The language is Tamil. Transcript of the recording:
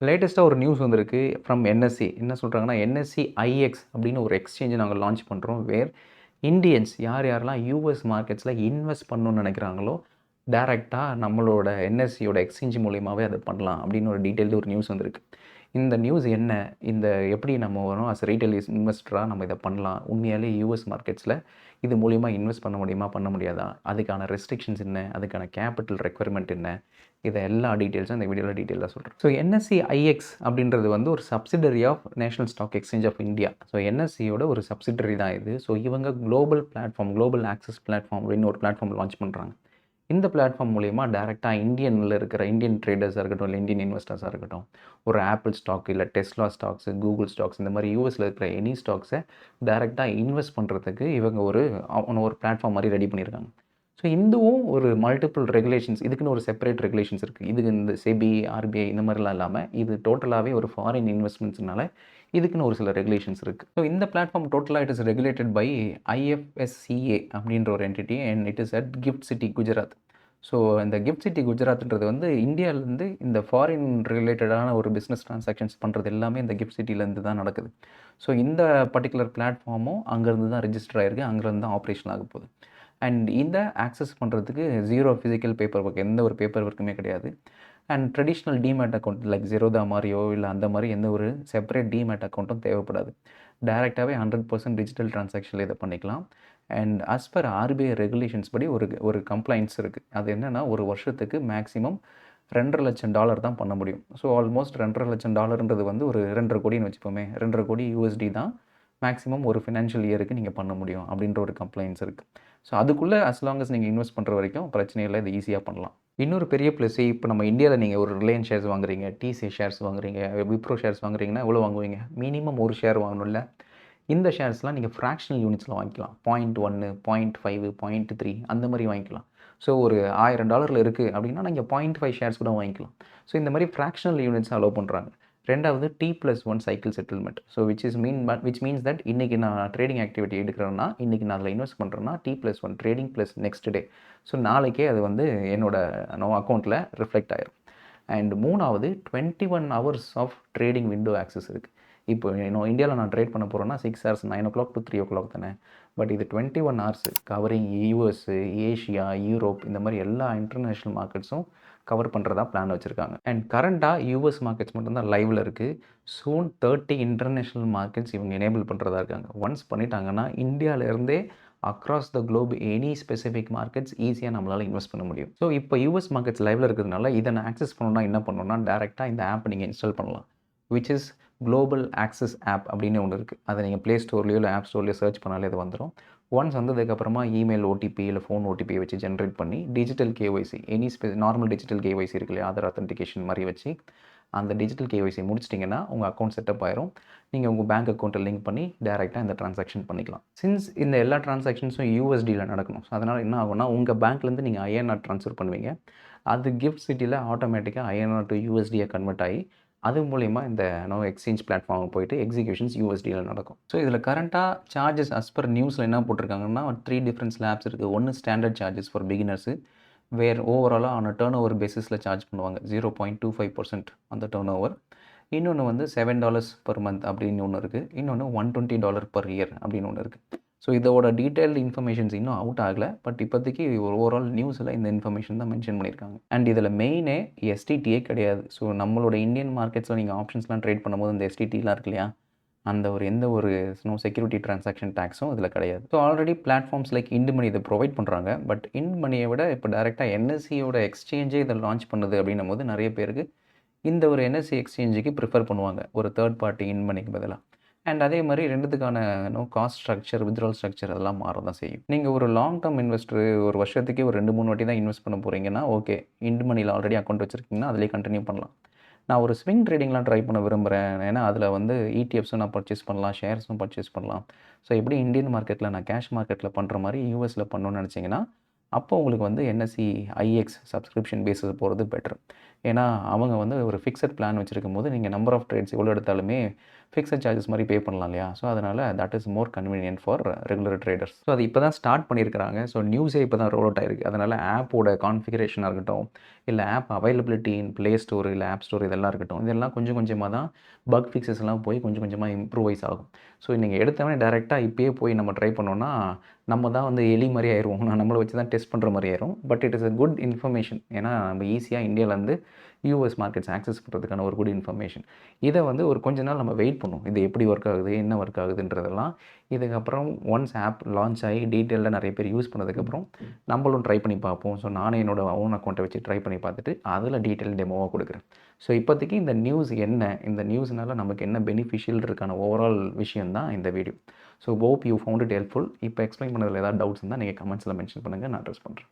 லேட்டஸ்ட்டா ஒரு நியூஸ் வந்திருக்கு ஃப்ரம் என்எஸ்சி. என்ன சொல்றாங்கன்னா, என்எஸ்சி ஐஎக்ஸ் அப்படின்னு ஒரு எக்ஸ்சேஞ்ச நாங்க லான்ச் பண்றோம். வேர் இண்டியன்ஸ் யார் யாரெல்லாம் யுஎஸ் மார்க்கெட்ஸ்ல இன்வெஸ்ட் பண்ணணும்னு நினைக்கிறாங்களோ, டைரக்ட்டா நம்மளோட என்எஸ்சியோட எக்ஸ்சேஞ்ச் மூலியமாவே அத பண்ணலாம் அப்படின்னு ஒரு டீட்டெயில்டு ஒரு நியூஸ் வந்திருக்கு. இந்த நியூஸ் என்ன? இந்த எப்படி நம்ம வரும் அஸ் ரீட்டெயில் இன்வெஸ்டரா நம்ம இத பண்ணலாம்? உண்மையாலே யுஎஸ் மார்க்கெட்ஸ்ல இது மூலியமா இன்வெஸ்ட் பண்ண முடியுமா? பண்ண முடியாதா? அதுக்கான ரெஸ்ட்ரிக்ஷன்ஸ் என்ன? அதுக்கான கேப்பிட்டல் ரெக்வயர்மென்ட் என்ன? இத எல்லா டீட்டெயில்ஸும் இந்த வீடியோல டீட்டெயிலா சொல்றேன். ஸோ என்எஸ்சி ஐஎக்ஸ் அப்படின்றது வந்து ஒரு subsidiary of national stock exchange of India. So என்எஸ்சியோட ஒரு சப்சிடரி தான் இது. ஸோ இவங்க global platform, global access platform அப்படின்னு ஒரு பிளாட்ஃபார்ம் லான்ச் பண்றாங்க. இந்த பிளாட்ஃபார்ம் மூலியமா டைரக்ட்டா இந்தியன்ல இருக்கிற இந்தியன் ட்ரேடர்ஸா இருக்கட்டும், இல்ல இந்தியன் இன்வெஸ்டர்ஸா இருக்கட்டும், ஒரு ஆப்பிள் ஸ்டாக், இல்ல டெஸ்லா ஸ்டாக்ஸ், கூகுள் ஸ்டாக்ஸ் இந்த மாரி யுஎஸ்ல இருக்கிற எனி ஸ்டாக்ஸ டைரக்ட்டா இன்வெஸ்ட் பண்றதுக்கு இவங்க ஒரு பிளாட்ஃபார்ம் மாரி ரெடி பண்ணியிருக்காங்க. ஸோ இதுவும் ஒரு மல்டிபிள் ரெகுலேஷன்ஸ் இதுக்குன்னு ஒரு செப்பரேட் ரெகுலேஷன்ஸ் இருக்கு. இதுக்கு இந்த செபி, ஆர்பிஐ இந்த மாரிலாம் இல்லாம, இது டோட்டலாவே ஒரு ஃபாரின் இன்வெஸ்ட்மெண்ட்ஸ்னால இதுக்குன்னு ஒரு சில ரெகுலேஷன்ஸ் இருக்கு. ஸோ இந்த பிளாட்ஃபார்ம் டோட்டலா it is regulated by IFSCA அப்படின்ற ஒரு entity and it is at GIFT City, Gujarat. So இந்த கிஃப்ட் சிட்டி குஜராத்ன்றது வந்து இந்தியாவிலேருந்து இந்த ஃபாரின் ரிலேட்டடான ஒரு பிஸ்னஸ் ட்ரான்சாக்ஷன்ஸ் பண்ணுறது எல்லாமே இந்த கிஃப்ட் சிட்டிலேருந்து தான் நடக்குது. ஸோ இந்த பர்ட்டிகுலர் பிளாட்ஃபார்மும் அங்கேருந்து தான் ரெஜிஸ்டர் ஆயிருக்கு, அங்கேருந்து தான் ஆப்ரேஷன் ஆக போகுது. அண்ட் இதை ஆக்சஸ் பண்ணுறதுக்கு ஜீரோ ஃபிசிக்கல் பேப்பர் ஒர்க், எந்த ஒரு பேப்பர் ஒர்க்குமே கிடையாது. And traditional demat account like Zerodha மாதிரியோ இல்லை அந்த மாதிரி எந்த ஒரு செப்பரேட் டிமேட் அக்கௌண்ட்டும் தேவைப்படாது. டைரெக்டாகவே 100% டிஜிட்டல் ட்ரான்சாக்ஷனில் இதை பண்ணிக்கலாம். And as per RBI regulations படி ஒரு கம்ப்ளைண்ட்ஸ் இருக்குது. அது என்னென்னா, ஒரு வருஷத்துக்கு மேக்ஸிமம் $2.5 லட்சம் தான் பண்ண முடியும். ஸோ ஆல்மோஸ்ட் $2.5 லட்சம்ன்றது வந்து ஒரு 2.5 கோடின்னு வச்சுப்போமே, 2.5 கோடி USD தான் மேக்ஸிமம் ஒரு ஃபினான்ஷியல் இயருக்கு நீங்கள் பண்ண முடியும் அப்படின்ற ஒரு கம்ப்ளைண்ட்ஸ் இருக்குது. ஸோ அதுக்குள்ளே அஸ் லாங் அஸ் நீங்கள் இன்வெஸ்ட் பண்ணுற வரைக்கும் பிரச்சனை இல்லை, இது ஈஸியாக பண்ணலாம். இன்னொரு பெரிய ப்ளஸ், இப்போ நம்ம இந்தியாவில் நீங்கள் ஒரு ரிலையன்ஸ் ஷேர்ஸ் வாங்குறீங்க, டிசி ஷேர்ஸ் வாங்குறீங்க, விப்ரோ ஷேர்ஸ் வாங்குறீங்கன்னா எவ்வளோ வாங்குவீங்க? மினிமம் ஒரு ஷேர் வாங்கணும்ல. இந்த ஷேர்ஸ்லாம் நீங்கள் ஃப்ராக்ஷனல் யூனிட்ஸில் வாங்கிக்கலாம். 0.1, 0.5, 0.3 அந்த மாதிரி வாங்கிக்கலாம். ஸோ ஒரு $1000 இருக்குது அப்படின்னா நீங்கள் 0.5 ஷேர்ஸ் கூட வாங்கிக்கலாம். ஸோ இந்த மாதிரி ஃப்ராக்ஷனல் யூனிட்ஸ் அலோவ் பண்ணுறாங்க. ரெண்டாவது T+1 cycle settlement. So which means that இன்றைக்கி நான் ட்ரேடிங் ஆக்டிவிட்டி எடுக்கிறேன்னா, இன்றைக்கி நான் அதில் இன்வெஸ்ட் பண்ணுறேன்னா T+1 trading plus next day. So நாளைக்கே அது வந்து என்னோட அக்கௌண்ட்டில் ரிஃப்ளெக்ட் ஆயிரும். அண்ட் மூணாவது 21 hours of trading window access இருக்குது. இப்போ இந்தியாவில் நான் ட்ரேட் பண்ண போகிறேன்னா 6 ஹவர்ஸ் 9 o'clock to 3 o'clock தானே. பட் இது 21 hours covering US, Asia, Europe இந்த மாதிரி எல்லா இன்டர்நேஷ்னல் மார்க்கெட்ஸும் கவர் பண்ணுறதா பிளான் வச்சுருக்காங்க. அண்ட் கரண்ட்டாக யூஎஸ் மார்க்கெட்ஸ் மட்டும்தான் லைவில் இருக்குது. சூன் 30 இன்டர்நேஷ்னல் மார்க்கெட்ஸ் இவங்க எனேபிள் பண்ணுறதா இருக்காங்க. ஒன்ஸ் பண்ணிட்டாங்கன்னா இந்தியாவிலேருந்தே across the globe any specific markets ஈஸியாக நம்மளால் இன்வெஸ்ட் பண்ண முடியும். ஸோ இப்போ யூஎஸ் மார்க்கெட்ஸ் லைவில் இருக்கிறதுனால இதை நான் ஆக்சஸ் பண்ணணும்னா என்ன பண்ணணும்னா, டேரெக்டாக இந்த ஆப் நீங்கள் இன்ஸ்டால் பண்ணலாம். Which is global access app அப்படின்னு ஒன்று இருக்குது. அதை நீங்கள் ப்ளே ஸ்டோர்லேயோ இல்லை ஆப் ஸ்டோர்லேயோ சர்ச் பண்ணாலே அது வந்துடும். ஒன்ஸ் வந்ததுக்கப்புறமா இமெயில் ஓடிபி இல்லை ஃபோன் ஓடிபியை வச்சு ஜென்ரேட் பண்ணி digital KYC normal digital KYC இருக்கு இல்லையா, ஆதார் அத்தன்டிகேஷன் மாதிரி வச்சு அந்த டிஜிட்டல் கேஒய்சி முடிச்சிட்டிங்கன்னா உங்கள் அக்கௌண்ட் செட்டப் ஆயிரும். நீங்கள் உங்கள் பேங்க் அக்கௌண்ட்டை லிங்க் பண்ணி டேரெக்டாக இந்த ட்ரான்சாக்ஷன் பண்ணிக்கலாம். சின்ஸ் இந்த எல்லா ட்ரான்சாக்ஷன்ஸும் யூஎஸ்டியில் நடக்கணும். ஸோ அதனால் என்ன ஆகும்னா, உங்கள் பேங்க்லேருந்து நீங்கள் ஐஎன்ஆர் ட்ரான்ஸ்ஃபர் பண்ணுவீங்க. அது கிஃப்ட் சிட்டியில் ஆட்டோமேட்டிக்காக ஐஎன்ஆர் டு யூஎஸ்டியை கன்வெர்ட் ஆகி அது மூலிமா இந்த எக்ஸ்சேஞ்ச் பிளாட்ஃபார்ம் போயிட்டு எக்ஸிக்யூஷன்ஸ் யூஎஸ்டியில் நடக்கும். ஸோ இதில் கரண்ட்டாக சார்ஜஸ் அஸ் பர் நியூஸில் என்ன போட்டிருக்காங்கன்னா 3 டிஃப்ரெண்ட் ஸ்லாப்ஸ் இருக்குது. ஒன்று ஸ்டாண்டர்ட் சார்ஜஸ் ஃபார் பிகினர்ஸு, வேர் ஓவராலாக ஆன டர்ன் ஓவர் பேசிஸில் சார்ஜ் பண்ணுவாங்க 0.25% அந்த டர்ன் ஓவர். இன்னொன்று வந்து $7 per month அப்படின்னு ஒன்று இருக்குது. இன்னொன்று $120 per year அப்படின்னு ஒன்று இருக்குது. ஸோ இதோட டீட்டெயில்டு இன்ஃபர்மேஷன்ஸ் இன்னும் அவுட் ஆகலை. பட் இப்போதைக்கு ஒரு ஓவரால் நியூஸில் இந்த இன்ஃபர்மேஷன் தான் மென்ஷன் பண்ணியிருக்காங்க. அண்ட் இதில் மெயினே எஸ்டிடியே கிடையாது. ஸோ நம்மளோட இந்தியன் மார்க்கெட்ஸில் நீங்கள் ஆப்ஷன்ஸ்லாம் ட்ரேட் பண்ணும்போது இந்த எஸ்டிடிலாம் இருக்கு இல்லையா, அந்த எந்த ஒரு செக்யூரிட்டி ட்ரான்சாக்ஷன் டேக்ஸும் இதில் கிடையாது. ஸோ ஆல்ரெடி பிளாட்ஃபார்ம்ஸ் லைக் இண்டுமணி இதை ப்ரொவைட் பண்ணுறாங்க. பட் இண்டுமணியை விட இப்போ டேரெக்டாக என்எஸ்சியோட எக்ஸ்சேஞ்சே இதை லான்ச் பண்ணுது அப்படின்னும் போது நிறைய பேருக்கு இந்த ஒரு என்எஸ்சி எக்ஸ்சேஞ்சுக்கு ப்ரிஃபர் பண்ணுவாங்க ஒரு தேர்ட் பார்ட்டி இன்மணிக்கு பதிலாக. அண்ட் அதே மாதிரி ரெண்டுத்துக்கான காஸ்ட் ஸ்ட்ரக்சர், வித்ட்ரால் ஸ்ட்ரக்சர் அதெல்லாம் மாற தான் செய்யும். நீங்கள் ஒரு லாங் டேர்ம் இன்வெஸ்டர் ஒரு வருஷத்துக்கே ஒரு 2-3 வாட்டி தான் இன்வெஸ்ட் பண்ண போகிறீங்கன்னா ஓகே, இண்டுமணியில் ஆல்ரெடி அக்கௌண்ட் வச்சுருக்கீங்கன்னா அதிலே கண்டினியூ பண்ணலாம். நான் ஒரு ஸ்விங் ட்ரேடிங்லாம் ட்ரை பண்ண விரும்புகிறேன். ஏன்னா அதில் வந்து இடிஎஃப்ஸும் நான் பர்ச்சேஸ் பண்ணலாம், ஷேர்ஸும் பர்ச்சேஸ் பண்ணலாம். ஸோ எப்படி இந்தியன் மார்க்கெட்டில் நான் கேஷ் மார்க்கெட்டில் பண்ணுற மாதிரி யூஎஸில் பண்ணணும்னு நினச்சிங்கன்னா அப்போ உங்களுக்கு வந்து என்எஸ்சி ஐஎக்ஸ் சப்ஸ்கிரிப்ஷன் பேஸிஸ் போகிறது பெட்டர். ஏன்னா அவங்க வந்து ஒரு ஃபிக்ஸட் பிளான் வச்சுருக்கும்போது நீங்கள் நம்பர் ஆஃப் ட்ரேட்ஸ் எவ்வளோ எடுத்தாலுமே ஃபிக்ஸட் சார்ஜஸ் மாதிரி பே பண்ணலாம் இல்லையா? ஸோ அதனால் that is more convenient for regular traders. So அது இப்போ தான் ஸ்டார்ட் பண்ணியிருக்கிறாங்க. ஸோ நியூஸே இப்போ தான் ரோல் அவுட் ஆயிருக்கு. அதனால் ஆப்போட கான்ஃபிகரேஷனாக இருக்கட்டும், இல்லை ஆப் அவைலபிலிட்டி இன் ப்ளே ஸ்டோர் இல்லை ஆப் ஸ்டோர் இதெல்லாம் இருக்கட்டும், இதெல்லாம் கொஞ்சம் கொஞ்சமாக தான் பக் ஃபிக்ஸஸ்லாம் போய் கொஞ்சம் கொஞ்சமாக இம்ப்ரூவைஸ் ஆகும். ஸோ நீங்கள் எடுத்தவொடனே டேரெக்டாக இப்போயே போய் நம்ம ட்ரை பண்ணோம்னா நம்ம தான் வந்து எலி மாதிரி ஆயிடுவோம். நம்மளை வச்சு தான் டெஸ்ட் பண்ணுற மாதிரி ஆயிரும். But it is a good information. ஏன்னா நம்ம ஈஸியாக இந்தியாவிலேருந்து யூஎஸ் மார்க்கெட்ஸ் ஆக்சஸ் பண்ணுறதுக்கான ஒரு குட் இன்ஃபர்மேஷன். இதை வந்து ஒரு கொஞ்ச நாள் நம்ம வெயிட் பண்ணுவோம். இது எப்படி ஒர்க் ஆகுது, என்ன ஒர்க் ஆகுதுன்றதெல்லாம். இதுக்கப்புறம் ஒன்ஸ் ஆப் லான்ச் ஆகி டீட்டெயிலாக நிறைய பேர் யூஸ் பண்ணதுக்கப்புறம் நம்மளும் ட்ரை பண்ணி பார்ப்போம். ஸோ நானே என்னோட ஓன் அக்கௌண்ட்டை வச்சு ட்ரை பண்ணி பார்த்துட்டு அதில் டீட்டெயில் டெமோவாக கொடுக்குறேன். ஸோ இப்போதைக்கு இந்த நியூஸ் என்ன, இந்த நியூஸ்னால நமக்கு என்ன பெனிஃபிஷியல் இருக்கான ஓவரால் விஷயம் தான் இந்த video. So hope you found it helpful. இப்போ எக்ஸ்பிளைன் பண்ணதில் ஏதாவது டவுட்ஸ் இருந்தால் நீங்கள் கமெண்ட்ஸில் மென்ஷன் பண்ணுங்கள், நான் அட்ரஸ் பண்ணுறேன்.